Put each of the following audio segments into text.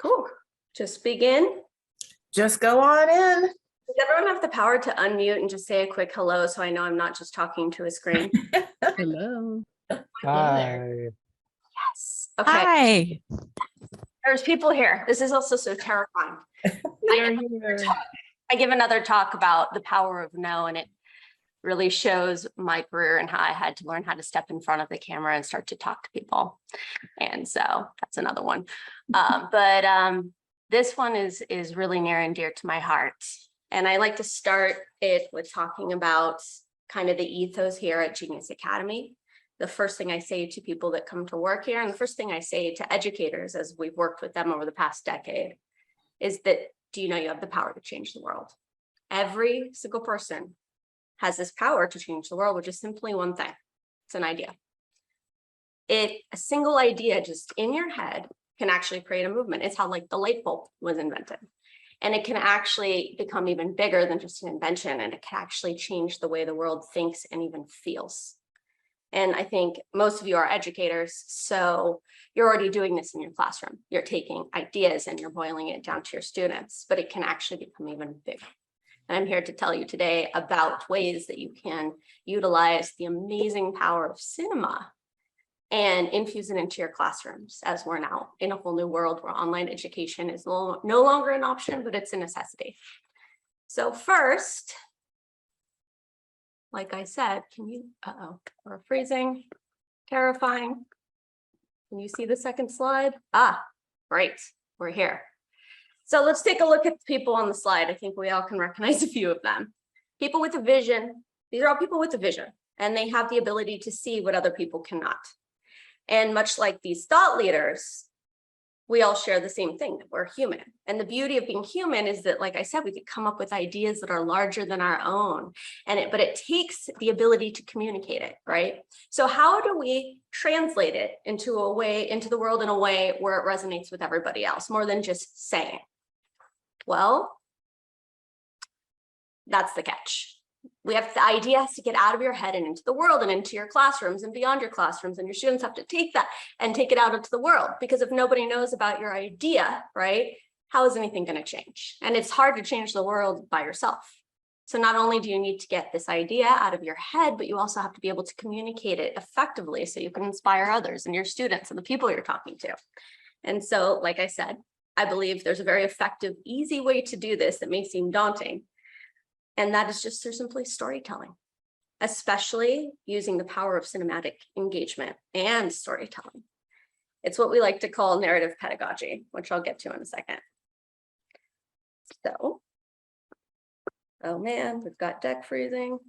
Cool. Just begin. Just go on in. Does everyone have the power to unmute and just say a quick hello so I know I'm not just talking to a screen? Hello. Hi. Yes. Okay. Hi. There's people here. This is also so terrifying. I give another talk about the power of no, and it really shows my career and how I had to learn how to step in front of the camera and start to talk to people. And so that's another one. But this one is really near and dear to my heart. And I like to start it with talking about kind of the ethos here at Genius Academy. The first thing I say to people that come to work here, and the first thing I say to educators as we've worked with them over the past decade, is that, do you know you have the power to change the world? Every single person has this power to change the world, which is simply one thing. It's an idea. A single idea just in your head can actually create a movement. It's how like the light bulb was invented. And it can actually become even bigger than just an invention, and it can actually change the way the world thinks and even feels. And I think most of you are educators, so you're already doing this in your classroom. You're taking ideas and you're boiling it down to your students, but it can actually become even bigger. And I'm here to tell you today about ways that you can utilize the amazing power of cinema and infuse it into your classrooms, as we're now in a whole new world where online education is no longer an option, but it's a necessity. So first, like I said, can you, we're freezing, terrifying. Can you see the second slide? Ah, great, we're here. So let's take a look at the people on the slide. I think we all can recognize a few of them. People with a vision. These are all people with a vision, and they have the ability to see what other people cannot. And much like these thought leaders, we all share the same thing, that we're human. And the beauty of being human is that, like I said, we could come up with ideas that are larger than our own. But it takes the ability to communicate it, right? So how do we translate it into the world in a way where it resonates with everybody else, more than just saying? Well, that's the catch. The idea has to get out of your head and into the world and into your classrooms and beyond your classrooms, and your students have to take that and take it out into the world, because if nobody knows about your idea, right, how is anything going to change? And it's hard to change the world by yourself. So not only do you need to get this idea out of your head, but you also have to be able to communicate it effectively so you can inspire others and your students and the people you're talking to. And so, like I said, I believe there's a very effective, easy way to do this that may seem daunting. And that is just through simply storytelling, especially using the power of cinematic engagement and storytelling. It's what we like to call narrative pedagogy, which I'll get to in a second. So, oh man, we've got deck freezing.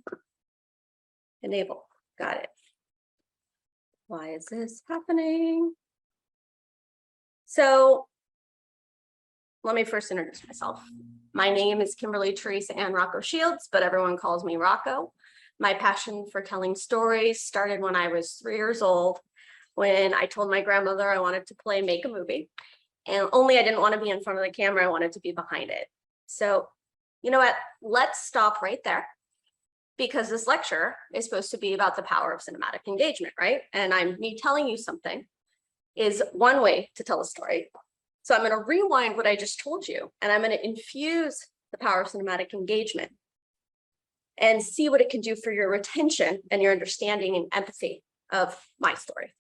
Enable, got it. Why is this happening? So, let me first introduce myself. My name is Kimberly Teresa Ann Rocco Shields, but everyone calls me Rocco. My passion for telling stories started when I was 3 years old, when I told my grandmother I wanted to make a movie. And only I didn't want to be in front of the camera, I wanted to be behind it. So, you know what? Let's stop right there, because this lecture is supposed to be about the power of cinematic engagement, right? And me telling you something is one way to tell a story. So I'm going to rewind what I just told you, and I'm going to infuse the power of cinematic engagement and see what it can do for your retention and your understanding and empathy of my story.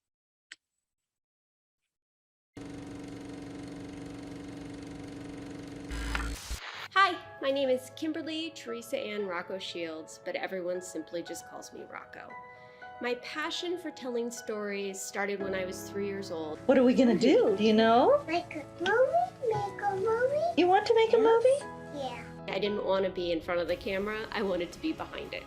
Hi, my name is Kimberly Teresa Ann Rocco Shields, but everyone simply just calls me Rocco. My passion for telling stories started when I was 3 years old. What are we gonna do? Do you know? Make a movie? You want to make a movie? Yeah. I didn't want to be in front of the camera, I wanted to be behind it.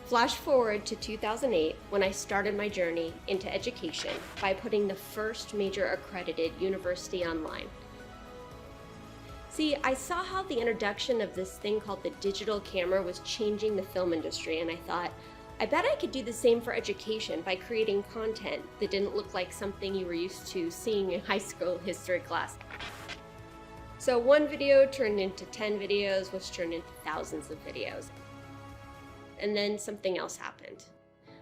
Flash forward to 2008, when I started my journey into education by putting the first major accredited university online. See, I saw how the introduction of this thing called the digital camera was changing the film industry, and I thought, I bet I could do the same for education by creating content that didn't look like something you were used to seeing in high school history class. So one video turned into 10 videos, which turned into thousands of videos. And then something else happened.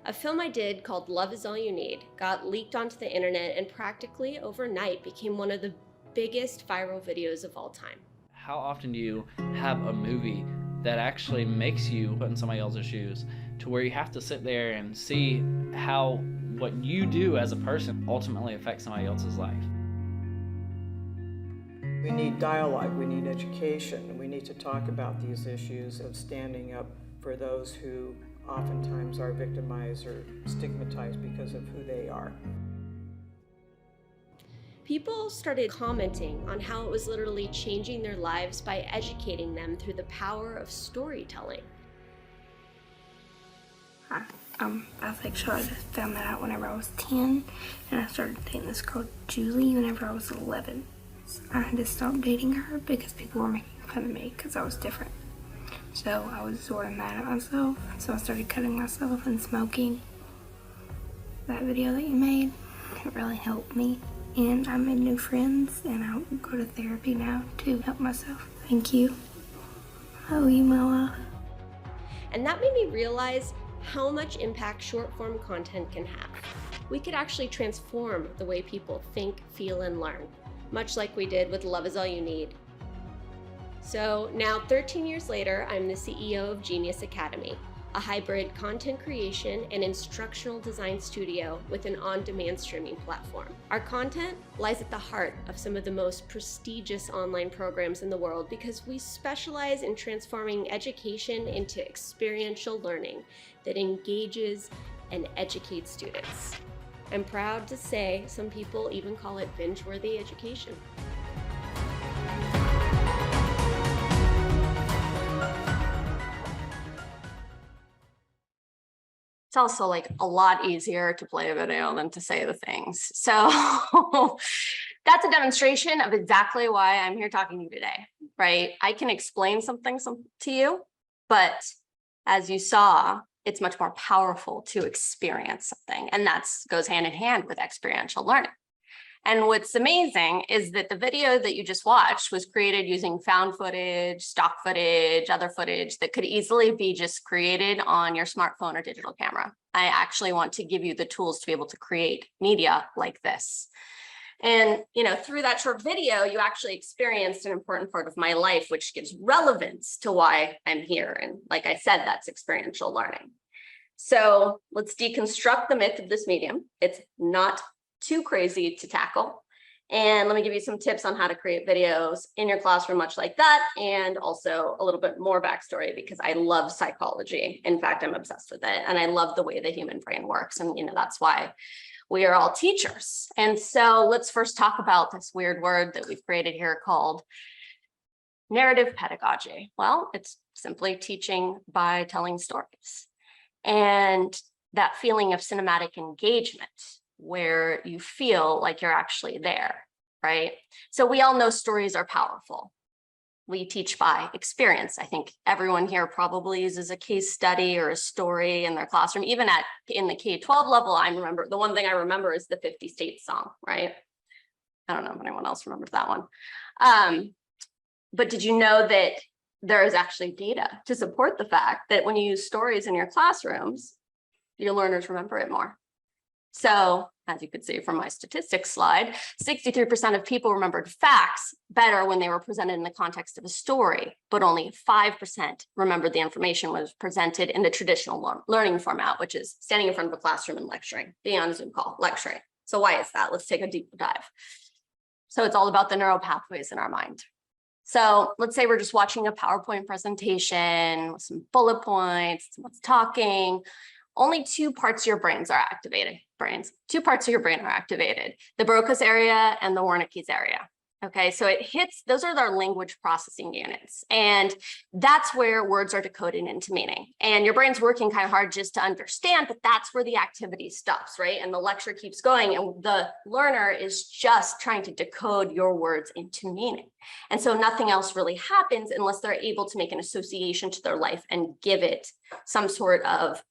A film I did called Love Is All You Need got leaked onto the internet and practically overnight became one of the biggest viral videos of all time. How often do you have a movie that actually makes you put in somebody else's shoes to where you have to sit there and see how what you do as a person ultimately affects somebody else's life? We need dialogue, we need education, and we need to talk about these issues of standing up for those who oftentimes are victimized or stigmatized because of who they are. People started commenting on how it was literally changing their lives by educating them through the power of storytelling. Bisexual. I just found that out whenever I was 10, and I started dating this girl, Julie, whenever I was 11. So I had to stop dating her because people were making fun of me because I was different. So I was sort of mad at myself, so I started cutting myself and smoking. That video that you made, it really helped me. And I made new friends, and I go to therapy now to help myself. Thank you. I owe you my life. And that made me realize how much impact short-form content can have. We could actually transform the way people think, feel, and learn, much like we did with Love Is All You Need. So now, 13 years later, I'm the CEO of Genius Academy, a hybrid content creation and instructional design studio with an on-demand streaming platform. Our content lies at the heart of some of the most prestigious online programs in the world because we specialize in transforming education into experiential learning that engages and educates students. I'm proud to say some people even call it binge-worthy education. It's also like a lot easier to play a video than to say the things. So that's a demonstration of exactly why I'm here talking to you today, right? I can explain something to you, but as you saw, it's much more powerful to experience something. And that goes hand in hand with experiential learning. And what's amazing is that the video that you just watched was created using found footage, stock footage, other footage that could easily be just created on your smartphone or digital camera. I actually want to give you the tools to be able to create media like this. And, through that short video, you actually experienced an important part of my life, which gives relevance to why I'm here. And like I said, that's experiential learning. So let's deconstruct the myth of this medium. It's not too crazy to tackle. And let me give you some tips on how to create videos in your classroom, much like that. And also a little bit more backstory because I love psychology. In fact, I'm obsessed with it. And I love the way the human brain works. And, that's why we are all teachers. And so let's first talk about this weird word that we've created here called narrative pedagogy. Well, it's simply teaching by telling stories. And that feeling of cinematic engagement where you feel like you're actually there, right? So we all know stories are powerful. We teach by experience. I think everyone here probably uses a case study or a story in their classroom. Even in the K-12 level, I remember, the one thing I remember is the 50 States song, right? I don't know if anyone else remembers that one. But did you know that there is actually data to support the fact that when you use stories in your classrooms, your learners remember it more? So as you could see from my statistics slide, 63% of people remembered facts better when they were presented in the context of a story, but only 5% remembered the information was presented in the traditional learning format, which is standing in front of a classroom and lecturing, being on a Zoom call, lecturing. So why is that? Let's take a deep dive. So it's all about the neural pathways in our mind. So let's say we're just watching a PowerPoint presentation with some bullet points, someone's talking. Only two parts of your brains are activated. Two parts of your brain are activated, the Broca's area and the Wernicke's area. Okay, so those are our language processing units. And that's where words are decoded into meaning. And your brain's working kind of hard just to understand, but that's where the activity stops, right? And the lecture keeps going and the learner is just trying to decode your words into meaning. And so nothing else really happens unless they're able to make an association to their life and give it some sort of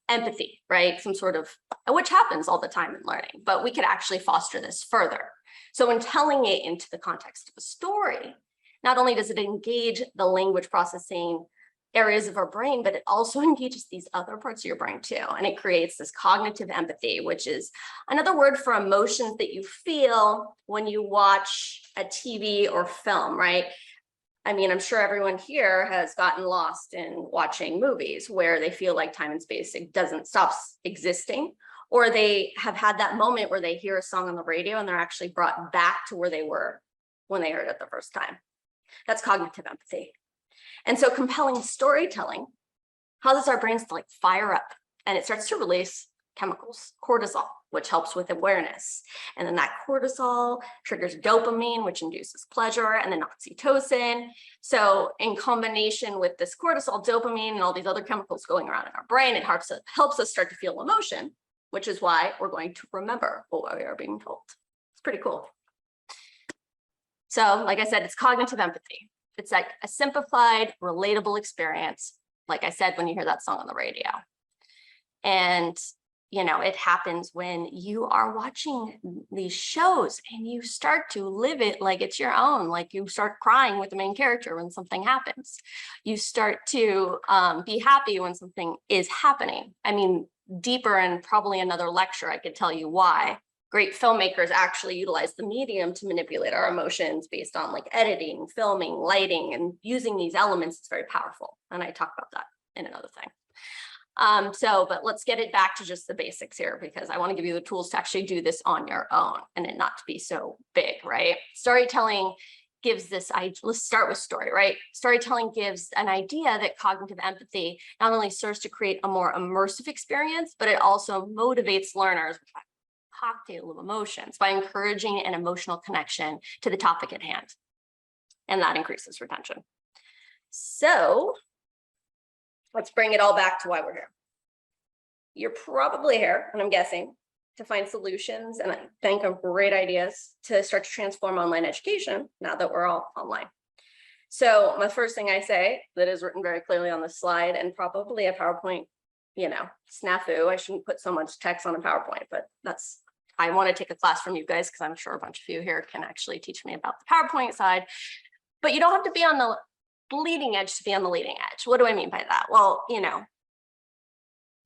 empathy, right? Some sort of, which happens all the time in learning, but we could actually foster this further. So when telling it into the context of a story, not only does it engage the language processing areas of our brain, but it also engages these other parts of your brain too. And it creates this cognitive empathy, which is another word for emotions that you feel when you watch a TV or film, right? I mean, I'm sure everyone here has gotten lost in watching movies where they feel like time and space doesn't stop existing, or they have had that moment where they hear a song on the radio and they're actually brought back to where they were when they heard it the first time. That's cognitive empathy. And so compelling storytelling causes our brains to like fire up, and it starts to release chemicals, cortisol, which helps with awareness. And then that cortisol triggers dopamine, which induces pleasure, and then oxytocin. So in combination with this cortisol, dopamine, and all these other chemicals going around in our brain, it helps us start to feel emotion, which is why we're going to remember what we are being told. It's pretty cool. So like I said, it's cognitive empathy. It's like a simplified, relatable experience, like I said, when you hear that song on the radio. And, you know, it happens when you are watching these shows and you start to live it like it's your own, like you start crying with the main character when something happens. You start to be happy when something is happening. I mean, deeper and probably another lecture, I could tell you why great filmmakers actually utilize the medium to manipulate our emotions based on like editing, filming, lighting, and using these elements. It's very powerful. And I talk about that in another thing. But let's get it back to just the basics here, because I want to give you the tools to actually do this on your own and it not to be so big, right? Storytelling gives this, let's start with story, right? Storytelling gives an idea that cognitive empathy not only serves to create a more immersive experience, but it also motivates learners with a cocktail of emotions by encouraging an emotional connection to the topic at hand. And that increases retention. So let's bring it all back to why we're here. You're probably here, and I'm guessing, to find solutions and I think of great ideas to start to transform online education now that we're all online. So my first thing I say that is written very clearly on the slide, and probably a PowerPoint, you know, snafu. I shouldn't put so much text on a PowerPoint, but I want to take a class from you guys because I'm sure a bunch of you here can actually teach me about the PowerPoint side. But you don't have to be on the bleeding edge to be on the leading edge. What do I mean by that? Well, you know,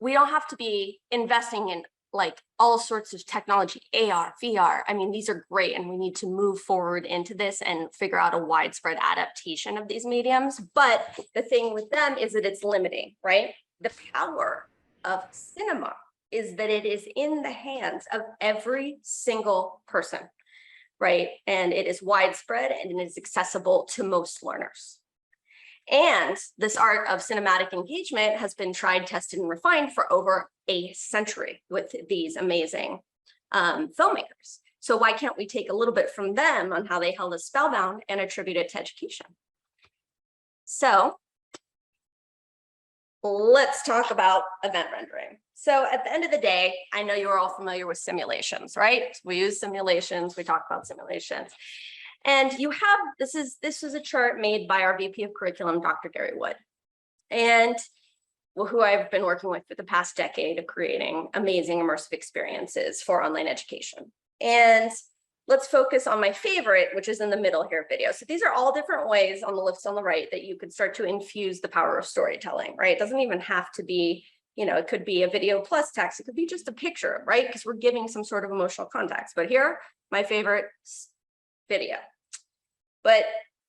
we don't have to be investing in like all sorts of technology, AR, VR. I mean, these are great, and we need to move forward into this and figure out a widespread adaptation of these mediums. But the thing with them is that it's limiting, right? The power of cinema is that it is in the hands of every single person, right? And it is widespread and it is accessible to most learners. And this art of cinematic engagement has been tried, tested, and refined for over a century with these amazing filmmakers. So why can't we take a little bit from them on how they held us spellbound and attribute it to education? So let's talk about event rendering. So at the end of the day, I know you're all familiar with simulations, right? We use simulations, we talk about simulations. And you have, this is a chart made by our VP of Curriculum, Dr. Gary Wood, and who I've been working with for the past decade of creating amazing immersive experiences for online education. And let's focus on my favorite, which is in the middle here video. So these are all different ways on the list on the right that you could start to infuse the power of storytelling, right? It doesn't even have to be, you know, it could be a video plus text. It could be just a picture, right? Because we're giving some sort of emotional context. But here, my favorite, video.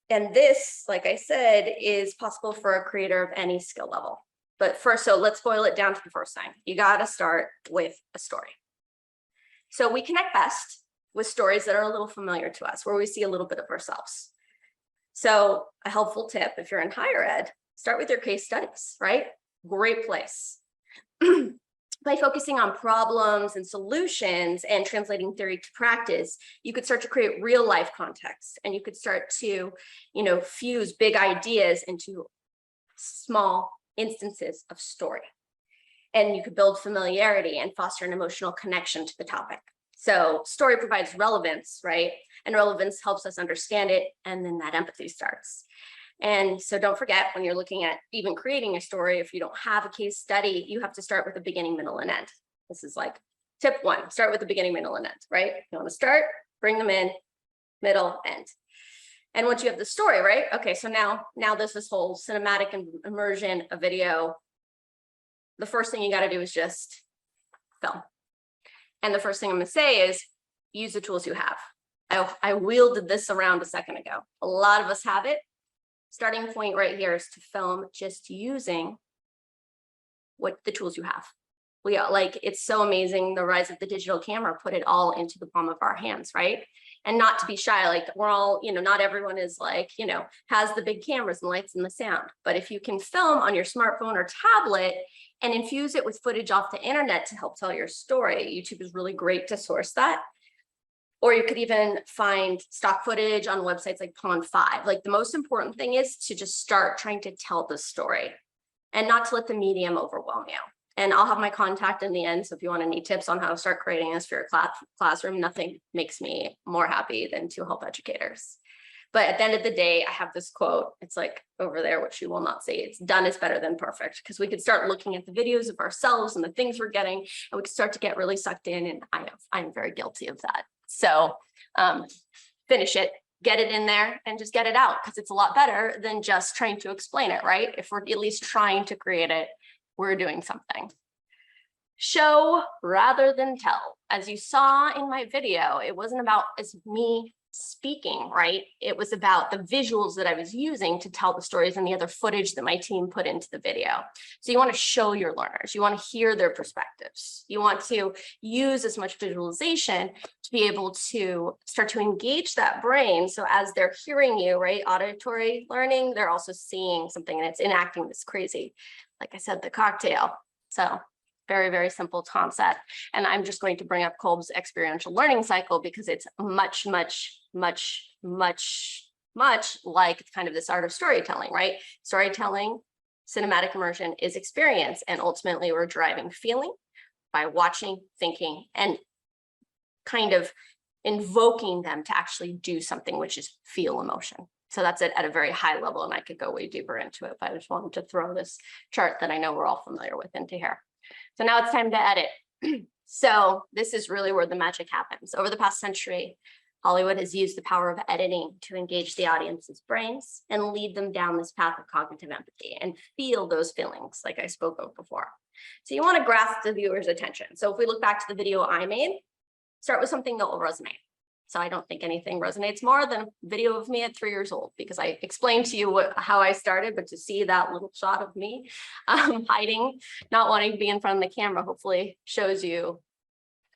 And this, like I said, is possible for a creator of any skill level. But first, so let's boil it down to the first thing. You got to start with a story. So we connect best with stories that are a little familiar to us, where we see a little bit of ourselves. So a helpful tip, if you're in higher ed, start with your case studies, right? Great place. By focusing on problems and solutions and translating theory to practice, you could start to create real life context, and you could start to, you know, fuse big ideas into small instances of story. And you could build familiarity and foster an emotional connection to the topic. So story provides relevance, right? And relevance helps us understand it, and then that empathy starts. And so don't forget, when you're looking at even creating a story, if you don't have a case study, you have to start with a beginning, middle, and end. This is like tip one, start with the beginning, middle, and end, right? You want to start, bring them in, middle, end. And once you have the story, right? Okay, so now there's this whole cinematic immersion, a video. The first thing you got to do is just film. And the first thing I'm going to say is use the tools you have. I wielded this around a second ago. A lot of us have it. Starting point right here is to film just using what the tools you have. We are like, it's so amazing. The rise of the digital camera put it all into the palm of our hands, right? And not to be shy, like we're all, not everyone is like, has the big cameras and lights and the sound. But if you can film on your smartphone or tablet and infuse it with footage off the internet to help tell your story, YouTube is really great to source that. Or you could even find stock footage on websites like Pond5. Like the most important thing is to just start trying to tell the story and not to let the medium overwhelm you. And I'll have my contact in the end. So if you want any tips on how to start creating this for your classroom, nothing makes me more happy than to help educators. But at the end of the day, I have this quote. It's like over there, which you will not see. It's done is better than perfect, because we could start looking at the videos of ourselves and the things we're getting, and we could start to get really sucked in. And I'm very guilty of that. So finish it, get it in there and just get it out, because it's a lot better than just trying to explain it, right? If we're at least trying to create it, we're doing something. Show rather than tell. As you saw in my video, it wasn't about me speaking, right? It was about the visuals that I was using to tell the stories and the other footage that my team put into the video. So you want to show your learners, you want to hear their perspectives. You want to use as much visualization to be able to start to engage that brain. So as they're hearing you, right, auditory learning, they're also seeing something, and it's enacting this crazy, like I said, the cocktail. So very, very simple concept. And I'm just going to bring up Kolb's experiential learning cycle because it's much like kind of this art of storytelling, right? Storytelling, cinematic immersion is experience. And ultimately we're driving feeling by watching, thinking, and kind of invoking them to actually do something, which is feel emotion. So that's it at a very high level, and I could go way deeper into it, but I just wanted to throw this chart that I know we're all familiar with into here. So now it's time to edit. So this is really where the magic happens. Over the past century, Hollywood has used the power of editing to engage the audience's brains and lead them down this path of cognitive empathy and feel those feelings like I spoke of before. So you want to grasp the viewer's attention. So if we look back to the video I made, start with something that will resonate. So I don't think anything resonates more than a video of me at 3 years old, because I explained to you how I started, but to see that little shot of me hiding, not wanting to be in front of the camera, hopefully shows you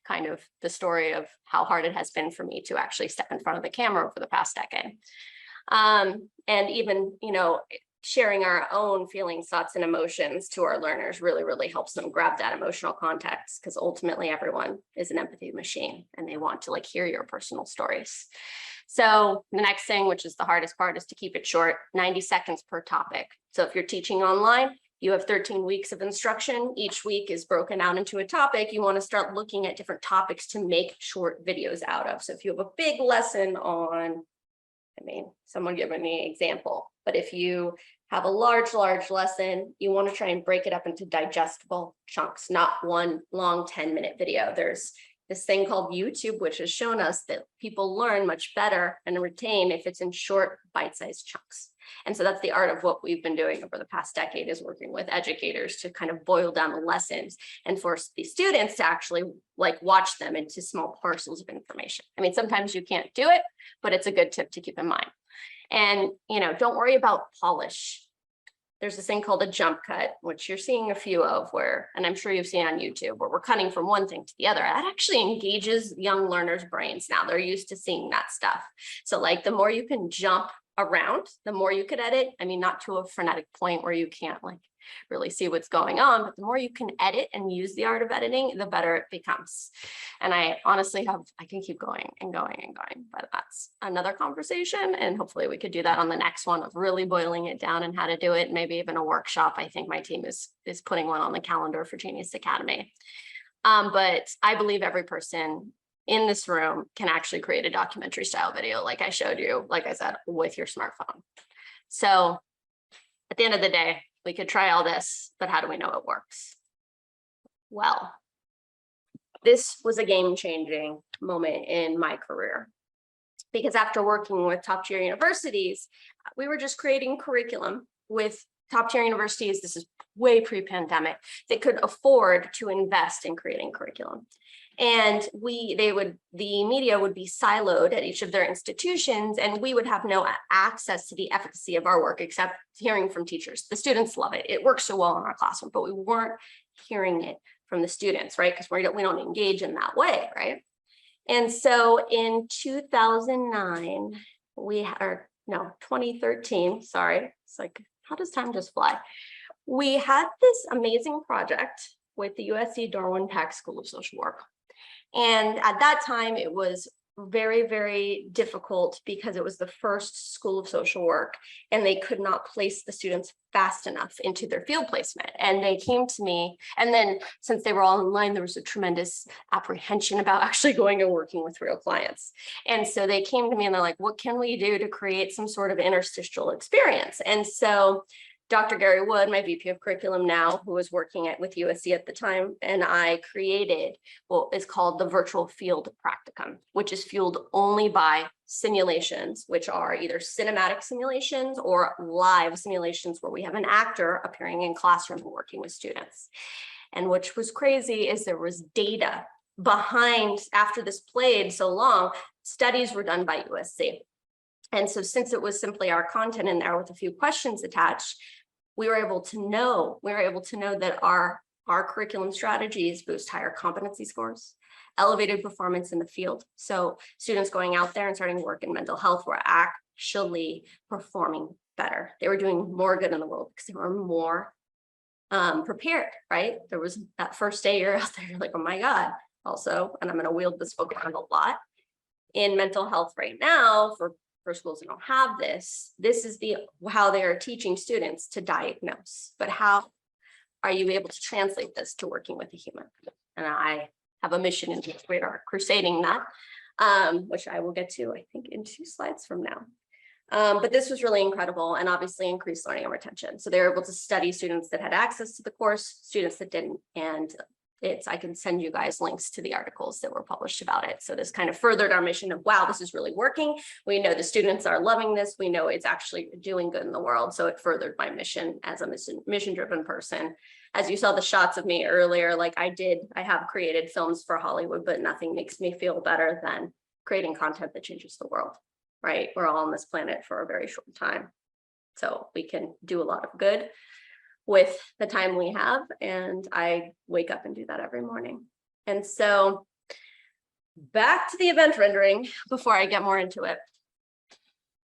kind of the story of how hard it has been for me to actually step in front of the camera over the past decade. And even, sharing our own feelings, thoughts, and emotions to our learners really helps them grab that emotional context, because ultimately everyone is an empathy machine and they want to hear your personal stories. So the next thing, which is the hardest part, is to keep it short, 90 seconds per topic. So if you're teaching online, you have 13 weeks of instruction. Each week is broken out into a topic. You want to start looking at different topics to make short videos out of. So if you have a big lesson on, someone give me an example, but if you have a large lesson, you want to try and break it up into digestible chunks, not one long 10-minute video. There's this thing called YouTube, which has shown us that people learn much better and retain if it's in short, bite-sized chunks. And so that's the art of what we've been doing over the past decade, is working with educators to kind of boil down the lessons and force the students to actually watch them into small parcels of information. Sometimes you can't do it, but it's a good tip to keep in mind. And, don't worry about polish. There's this thing called a jump cut, which you're seeing a few of and I'm sure you've seen on YouTube, where we're cutting from one thing to the other. That actually engages young learners' brains now. They're used to seeing that stuff. So the more you can jump around, the more you could edit. Not to a frenetic point where you can't really see what's going on, but the more you can edit and use the art of editing, the better it becomes. And I honestly I can keep going and going and going, but that's another conversation. And hopefully we could do that on the next one, of really boiling it down and how to do it. Maybe even a workshop. I think my team is putting one on the calendar for Genius Academy. But I believe every person in this room can actually create a documentary style video, like I showed you, like I said, with your smartphone. So at the end of the day, we could try all this, but how do we know it works? Well, this was a game-changing moment in my career. because after working with top tier universities, we were just creating curriculum with top tier universities. This is way pre-pandemic. They could afford to invest in creating curriculum. And the media would be siloed at each of their institutions, and we would have no access to the efficacy of our work except hearing from teachers. The students love it. It works so well in our classroom, but we weren't hearing it from the students, right? Because we don't engage in that way, right? And so in 2009, 2013, sorry. It's like, how does time just fly? We had this amazing project with the USC Darwin Peck School of Social Work. And at that time, it was very, very difficult because it was the first school of social work and they could not place the students fast enough into their field placement. And they came to me, and then since they were all online, there was a tremendous apprehension about actually going and working with real clients. And so they came to me and they're like, what can we do to create some sort of interstitial experience? And so Dr. Gary Wood, my VP of curriculum now, who was working with USC at the time, and I created what is called the virtual field practicum, which is fueled only by simulations, which are either cinematic simulations or live simulations where we have an actor appearing in classroom and working with students. And which was crazy is there was data behind, after this played so long, studies were done by USC. And so since it was simply our content in there with a few questions attached, we were able to know that our curriculum strategies boost higher competency scores, elevated performance in the field. So students going out there and starting to work in mental health were actually performing better. They were doing more good in the world because they were more prepared, right? There was that first day you're out there, you're like, oh my God. Also, and I'm going to wield this book around a lot, in mental health right now for schools that don't have this is how they are teaching students to diagnose, but how are you able to translate this to working with a human? And I have a mission in which we are crusading that, which I will get to, I think, in 2 slides from now. But this was really incredible and obviously increased learning and retention. So they were able to study students that had access to the course, students that didn't, and I can send you guys links to the articles that were published about it. So this kind of furthered our mission of, wow, this is really working. We know the students are loving this. We know it's actually doing good in the world. So it furthered my mission as a mission-driven person. As you saw the shots of me earlier, like I have created films for Hollywood, but nothing makes me feel better than creating content that changes the world, right? We're all on this planet for a very short time. So we can do a lot of good with the time we have, and I wake up and do that every morning. And so back to the event rendering before I get more into it.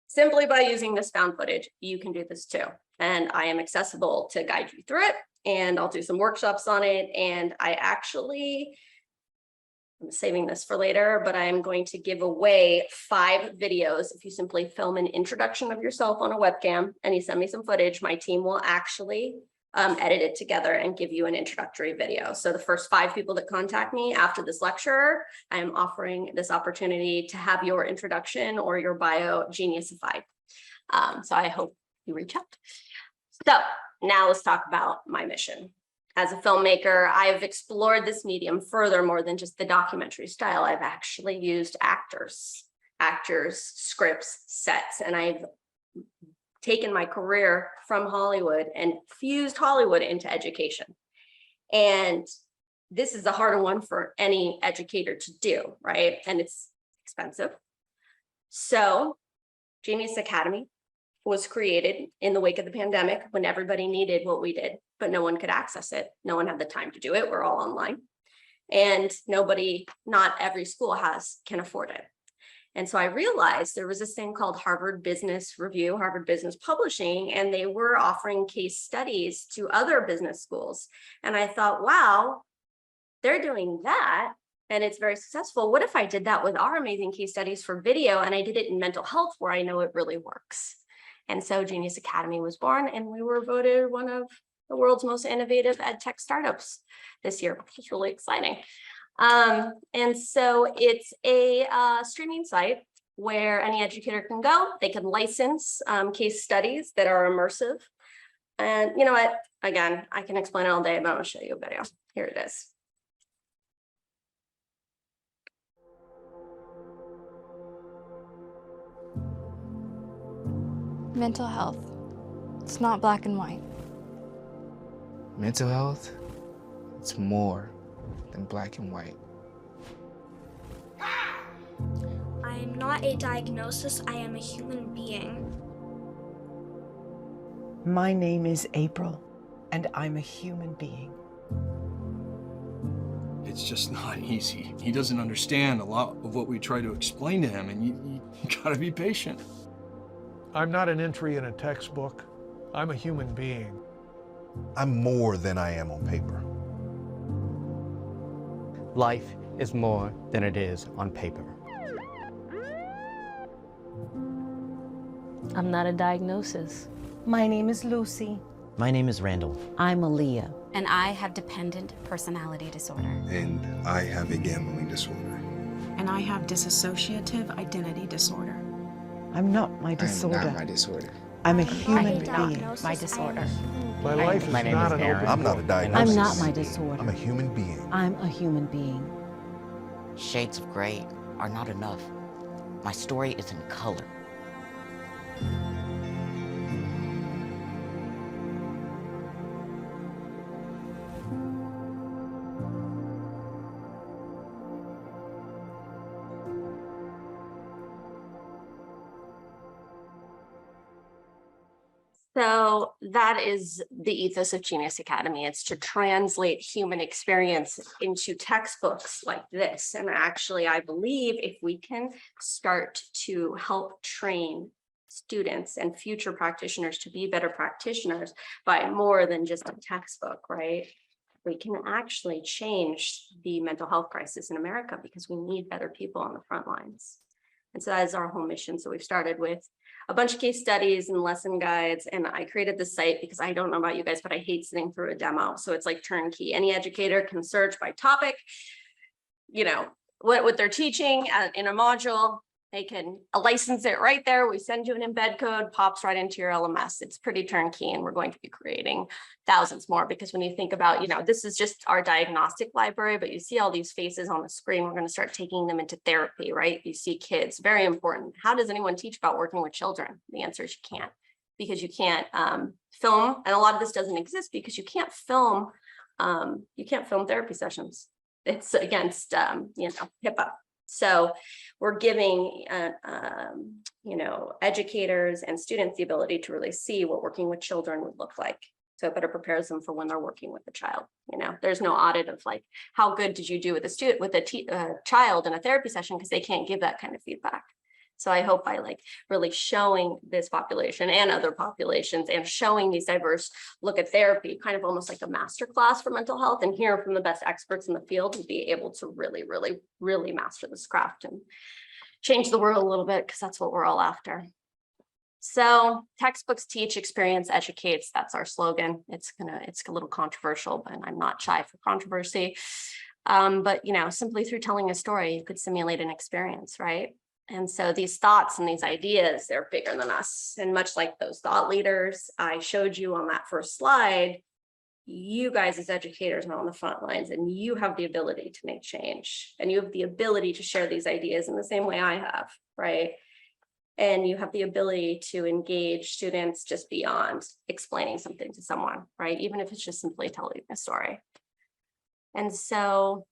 Simply by using this found footage, you can do this too. And I am accessible to guide you through it, and I'll do some workshops on it. And I'm saving this for later, but I'm going to give away 5 videos. If you simply film an introduction of yourself on a webcam and you send me some footage, my team will actually edit it together and give you an introductory video. So the first 5 people that contact me after this lecture, I am offering this opportunity to have your introduction or your bio geniusified. So I hope you reach out. So now let's talk about my mission. As a filmmaker, I've explored this medium further more than just the documentary style. I've actually used actors, scripts, sets, and I've taken my career from Hollywood and fused Hollywood into education. And this is a harder one for any educator to do, right? And it's expensive. So Genius Academy was created in the wake of the pandemic when everybody needed what we did, but no one could access it. No one had the time to do it. We're all online. And not every school can afford it. And so I realized there was this thing called Harvard Business Review, Harvard Business Publishing, and they were offering case studies to other business schools. And I thought, wow, they're doing that and it's very successful. What if I did that with our amazing case studies for video and I did it in mental health where I know it really works? And so Genius Academy was born, and we were voted one of the world's most innovative ed tech startups this year, which is really exciting. And so it's a streaming site where any educator can go. They can license case studies that are immersive. And you know what? Again, I can explain it all day, but I'm going to show you a video. Here it is. Mental health. It's not black and white. Mental health, it's more than black and white. I am not a diagnosis, I am a human being. My name is April, and I'm a human being. It's just not easy. He doesn't understand a lot of what we try to explain to him, and you gotta be patient. I'm not an entry in a textbook. I'm a human being. I'm more than I am on paper. Life is more than it is on paper. I'm not a diagnosis. My name is Lucy. My name is Randall. I'm Aaliyah. And I have dependent personality disorder. And I have a gambling disorder. And I have dissociative identity disorder. I'm not my disorder. I'm not my disorder. I'm a human being. being. My disorder. My life is My name not is an Aaron. open I'm not a book. diagnosis. I'm not my disorder. I'm a human being. I'm a human being. Shades of gray are not enough. My story is in color. So that is the ethos of Genius Academy. It's to translate human experience into textbooks like this. And actually, I believe if we can start to help train students and future practitioners to be better practitioners by more than just a textbook, right? We can actually change the mental health crisis in America because we need better people on the front lines. And so that is our whole mission. So we've started with a bunch of case studies and lesson guides. And I created the site because I don't know about you guys, but I hate sitting through a demo. So it's like turnkey. Any educator can search by topic, you know, what they're teaching in a module. They can license it right there. We send you an embed code, pops right into your LMS. It's pretty turnkey, and we're going to be creating thousands more because when you think about, you know, this is just our diagnostic library, but you see all these faces on the screen. We're going to start taking them into therapy, right? You see kids, very important. How does anyone teach about working with children? The answer is you can't, because you can't film. And a lot of this doesn't exist because you can't film therapy sessions. It's against, you know, HIPAA. So we're giving, you know, educators and students the ability to really see what working with children would look like. So it better prepares them for when they're working with a child. You know, there's no audit of like, how good did you do with a student, with a child in a therapy session, because they can't give that kind of feedback. So I hope by like really showing this population and other populations and showing these diverse look at therapy, kind of almost like a master class for mental health, and hear from the best experts in the field and be able to really, really, really master this craft and change the world a little bit, because that's what we're all after. So textbooks teach, experience educates. That's our slogan. It's a little controversial, but I'm not shy for controversy. But you know, simply through telling a story, you could simulate an experience, right? And so these thoughts and these ideas, they're bigger than us. And much like those thought leaders I showed you on that first slide, you guys as educators are on the front lines, and you have the ability to make change. And you have the ability to share these ideas in the same way I have, right? And you have the ability to engage students just beyond explaining something to someone, right? Even if it's just simply telling a story. And so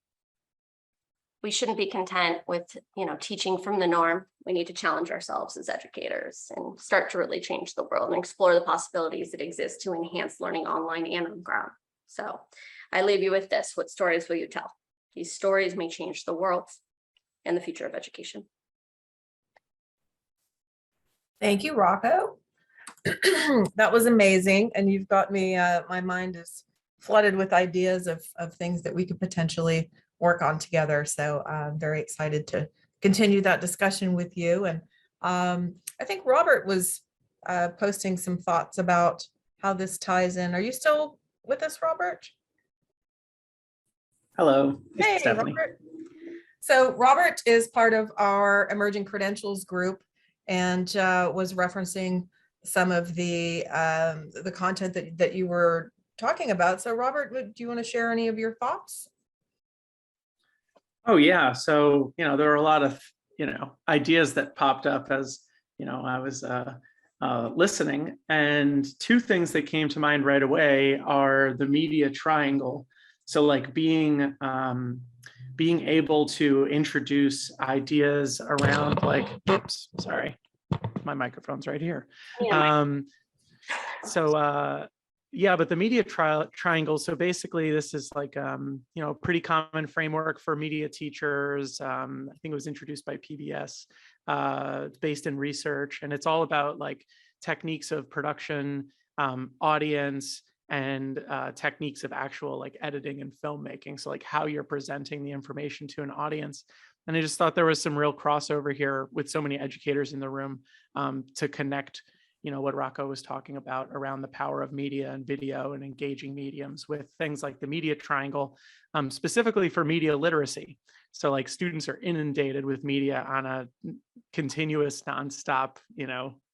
we shouldn't be content with, you know, teaching from the norm. We need to challenge ourselves as educators and start to really change the world and explore the possibilities that exist to enhance learning online and on ground. So I leave you with this. What stories will you tell? These stories may change the world and the future of education. Thank you, Rocco. That was amazing. And you've got me, my mind is flooded with ideas of things that we could potentially work on together. So I'm very excited to continue that discussion with you. And I think Robert was posting some thoughts about how this ties in. Are you still with us, Robert? Hello. Hey, Stephanie. Robert. So Robert is part of our Emerging Credentials group and was referencing some of the content that you were talking about. So Robert, do you want to share any of your thoughts? Oh yeah, so there are a lot of ideas that popped up as I was listening. And two things that came to mind right away are the media triangle. So like being able to introduce ideas around like, oops, sorry, my microphone's right here. Yeah, but the media triangle. So basically this is like, pretty common framework for media teachers. I think it was introduced by PBS, based in research. And it's all about like techniques of production, audience, and techniques of actual like editing and filmmaking. So like how you're presenting the information to an audience. And I just thought there was some real crossover here with so many educators in the room, to connect what Rocco was talking about around the power of media and video and engaging mediums with things like the media triangle, specifically for media literacy. So like students are inundated with media on a continuous nonstop,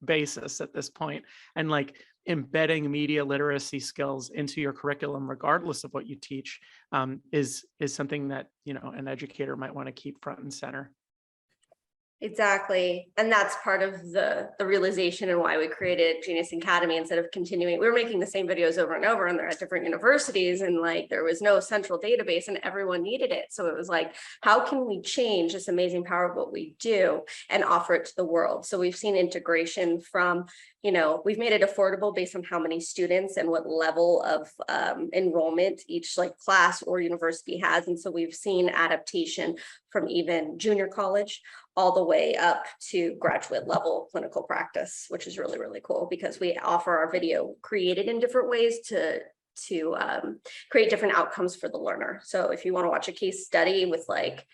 basis at this point. And like embedding media literacy skills into your curriculum, regardless of what you teach, is something that, an educator might want to keep front and center. Exactly. And that's part of the realization and why we created Genius Academy instead of continuing. We were making the same videos over and over, and they're at different universities, and like there was no central database and everyone needed it. So it was like, how can we change this amazing power of what we do and offer it to the world? So we've seen integration from, we've made it affordable based on how many students and what level of enrollment each like class or university has. And so we've seen adaptation from even junior college all the way up to graduate level clinical practice, which is really, really cool because we offer our video created in different ways to create different outcomes for the learner. So if you want to watch a case study with like,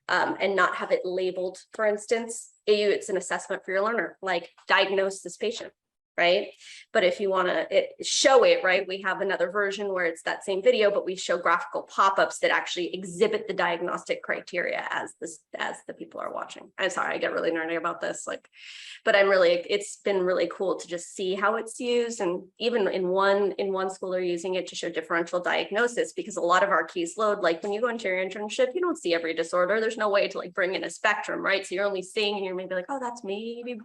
and not have it labeled, for instance, it's an assessment for your learner, like diagnose this patient, right? But if you want to show it, right, we have another version where it's that same video, but we show graphical pop-ups that actually exhibit the diagnostic criteria as the people are watching. I'm sorry, I get really nerdy about this, but it's been really cool to just see how it's used. And even in one school, they're using it to show differential diagnosis, because a lot of our caseload, like when you go into your internship, you don't see every disorder. There's no way to like bring in a spectrum, right? So you're only seeing, and you're maybe like, oh, that's me.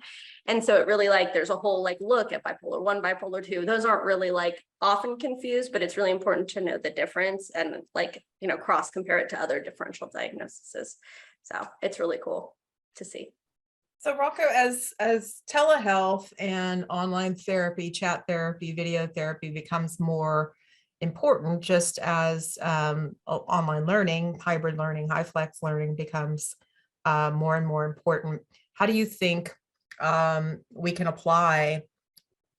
And so it really like, there's a whole like look at bipolar 1, bipolar 2. Those aren't really like often confused, but it's really important to know the difference and like, cross compare it to other differential diagnoses. So it's really cool to see. So Rocco, as telehealth and online therapy, chat therapy, video therapy becomes more important, just as online learning, hybrid learning, high flex learning becomes more and more important, how do you think we can apply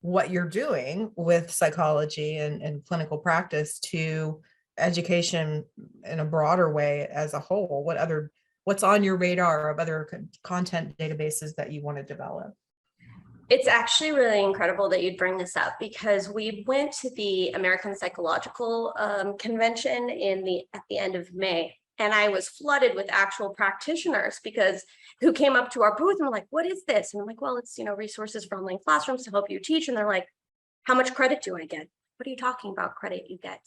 what you're doing with psychology and clinical practice to education in a broader way as a whole? What's on your radar of other content databases that you want to develop? It's actually really incredible that you'd bring this up, because we went to the American Psychological Convention at the end of May. And I was flooded with actual practitioners who came up to our booth and were like, what is this? And I'm like, well, it's, resources for online classrooms to help you teach. And they're like, how much credit do I get? What are you talking about, credit you get?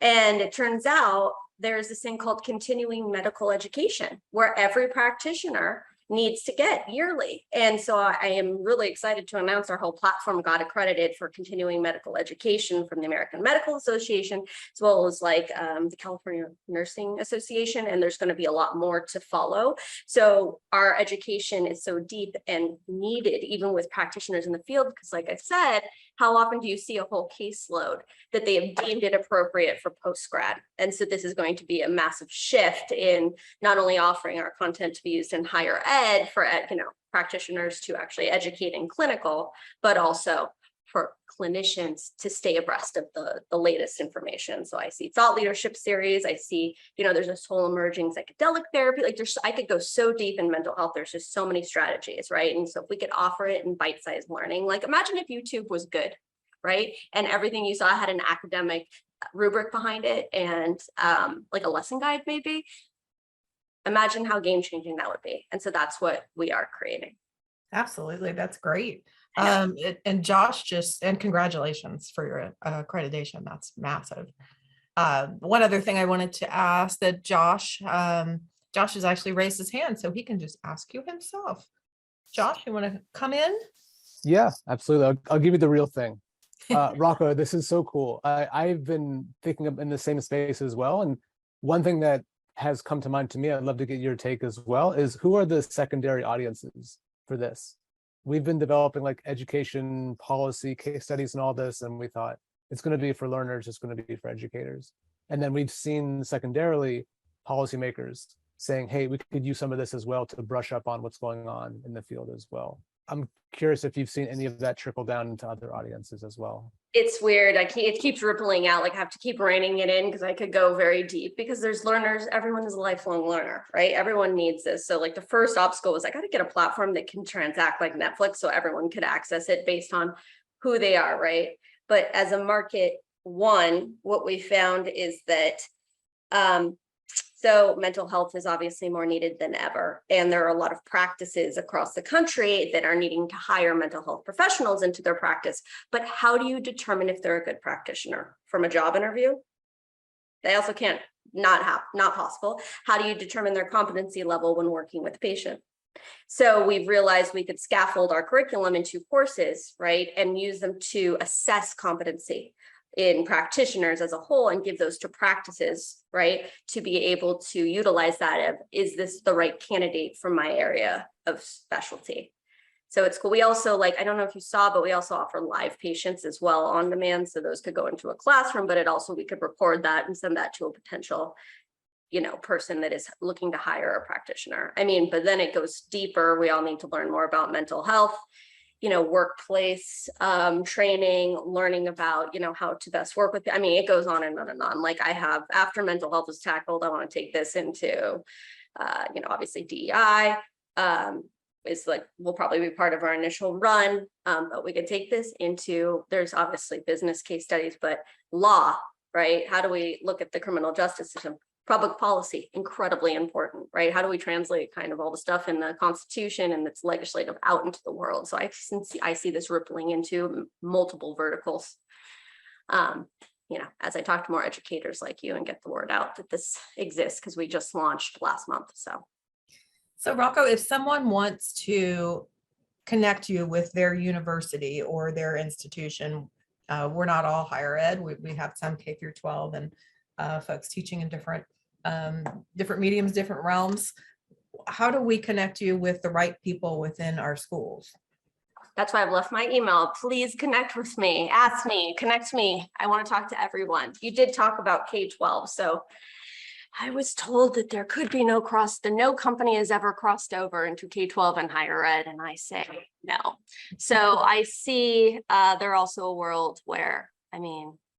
And it turns out there's this thing called continuing medical education, where every practitioner needs to get yearly. And so I am really excited to announce our whole platform got accredited for continuing medical education from the American Medical Association, as well as like the California Nursing Association. And there's going to be a lot more to follow. So our education is so deep and needed, even with practitioners in the field, because like I said, how often do you see a whole caseload that they have deemed it appropriate for post-grad? And so this is going to be a massive shift in not only offering our content to be used in higher ed for practitioners to actually educate in clinical, but also for clinicians to stay abreast of the latest information. So I see thought leadership series. I see, there's this whole emerging psychedelic therapy. Like I could go so deep in mental health. There's just so many strategies, right? And so if we could offer it in bite-sized learning, like imagine if YouTube was good, right? And everything you saw had an academic rubric behind it and like a lesson guide, maybe. Imagine how game-changing that would be. And so that's what we are creating. Absolutely. That's great. And Josh, and congratulations for your accreditation. That's massive. One other thing I wanted to ask that Josh has actually raised his hand, so he can just ask you himself. Josh, you want to come in? Yeah, absolutely. I'll give you the real thing. Rocco, this is so cool. I've been thinking of in the same space as well. And one thing that has come to mind to me, I'd love to get your take as well, is who are the secondary audiences for this? We've been developing like education policy case studies and all this, and we thought it's going to be for learners, it's going to be for educators. And then we've seen secondarily policymakers saying, hey, we could use some of this as well to brush up on what's going on in the field as well. I'm curious if you've seen any of that trickle down into other audiences as well. It's weird. It keeps rippling out. Like I have to keep reining it in because I could go very deep because there's learners. Everyone is a lifelong learner, right? Everyone needs this. So like the first obstacle was I got to get a platform that can transact like Netflix so everyone could access it based on who they are, right? But as a market one, what we found is that so mental health is obviously more needed than ever. And there are a lot of practices across the country that are needing to hire mental health professionals into their practice. But how do you determine if they're a good practitioner? From a job interview? They also can't, not possible. How do you determine their competency level when working with a patient? So we've realized we could scaffold our curriculum into courses, right? And use them to assess competency in practitioners as a whole and give those to practices, right? To be able to utilize that of, is this the right candidate for my area of specialty? So it's cool. We also I don't know if you saw, but we also offer live patients as well on demand. So those could go into a classroom, but it also, we could record that and send that to a potential, person that is looking to hire a practitioner. I mean, but then it goes deeper. We all need to learn more about mental health, workplace training, learning about, how to best work with, it goes on and on and on. Like I have, after mental health is tackled, I want to take this into, obviously DEI is will probably be part of our initial run, but we could take this into, there's obviously business case studies, but law, right? How do we look at the criminal justice system? Public policy, incredibly important, right? How do we translate kind of all the stuff in the Constitution and its legislative out into the world? So I see this rippling into multiple verticals. As I talk to more educators like you and get the word out that this exists, because we just launched last month. So Rocco, if someone wants to connect you with their university or their institution, we're not all higher ed. We have some K through 12 and folks teaching in different mediums, different realms. How do we connect you with the right people within our schools? That's why I've left my email. Please connect with me, ask me, connect me. I want to talk to everyone. You did talk about K-12. So I was told that there could be no company has ever crossed over into K-12 and higher ed. And I say no. So I see there also a world where,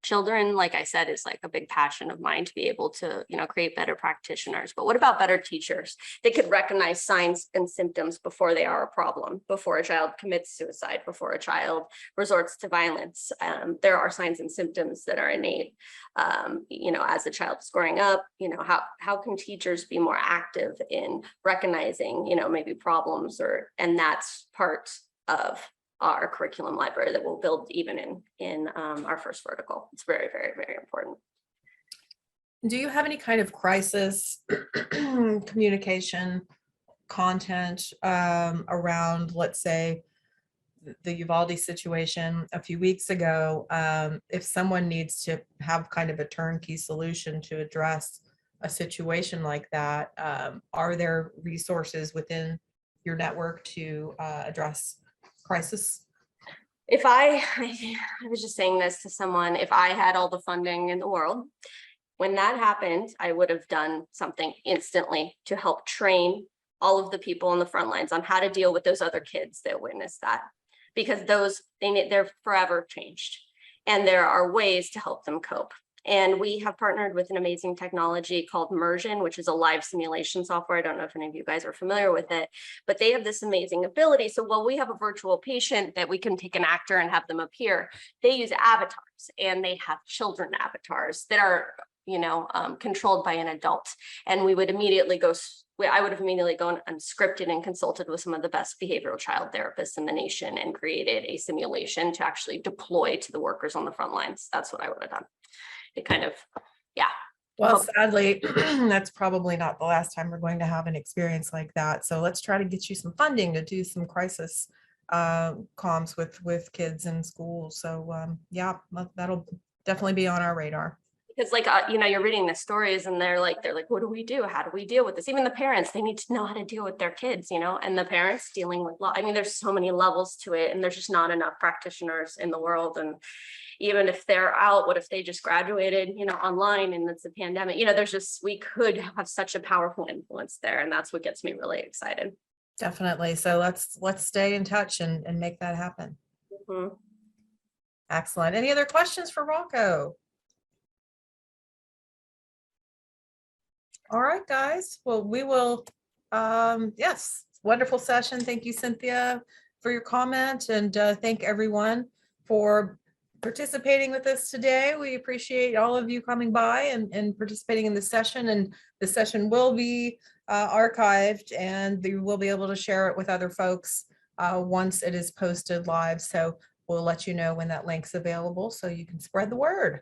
children, like I said, is like a big passion of mine to be able to, create better practitioners. But what about better teachers? They could recognize signs and symptoms before they are a problem, before a child commits suicide, before a child resorts to violence. There are signs and symptoms that are innate, as the child is growing up. How can teachers be more active in recognizing, maybe problems and that's part of our curriculum library that we'll build even in our first vertical. It's very, very, very important. Do you have any kind of crisis communication content around, let's say, the Uvalde situation a few weeks ago? If someone needs to have kind of a turnkey solution to address a situation like that, are there resources within your network to address crisis? If I was just saying this to someone, if I had all the funding in the world, when that happened, I would have done something instantly to help train all of the people on the front lines on how to deal with those other kids that witnessed that, because they're forever changed and there are ways to help them cope. And we have partnered with an amazing technology called Immersion, which is a live simulation software. I don't know if any of you guys are familiar with it, but they have this amazing ability. So while we have a virtual patient that we can take an actor and have them appear, they use avatars, and they have children avatars that are, controlled by an adult. And we would immediately I would have immediately gone unscripted and consulted with some of the best behavioral child therapists in the nation and created a simulation to actually deploy to the workers on the front lines. That's what I would have done. It kind of, yeah. Well, sadly, that's probably not the last time we're going to have an experience like that. So let's try to get you some funding to do some crisis comms with kids in school. So yeah, that'll definitely be on our radar. Because like, you're reading the stories and they're like, what do we do? How do we deal with this? Even the parents, they need to know how to deal with their kids, and the parents dealing with law. I mean, there's so many levels to it, and there's just not enough practitioners in the world. And even if they're out, what if they just graduated, online and it's a pandemic, we could have such a powerful influence there. And that's what gets me really excited. Definitely. So let's stay in touch and make that happen. Mm-hmm. Excellent. Any other questions for Rocco? All right, guys. Well, we will, yes, wonderful session. Thank you, Cynthia, for your comment, and thank everyone for participating with us today. We appreciate all of you coming by and participating in this session, and the session will be archived, and you will be able to share it with other folks once it is posted live. So we'll let you know when that link's available so you can spread the word.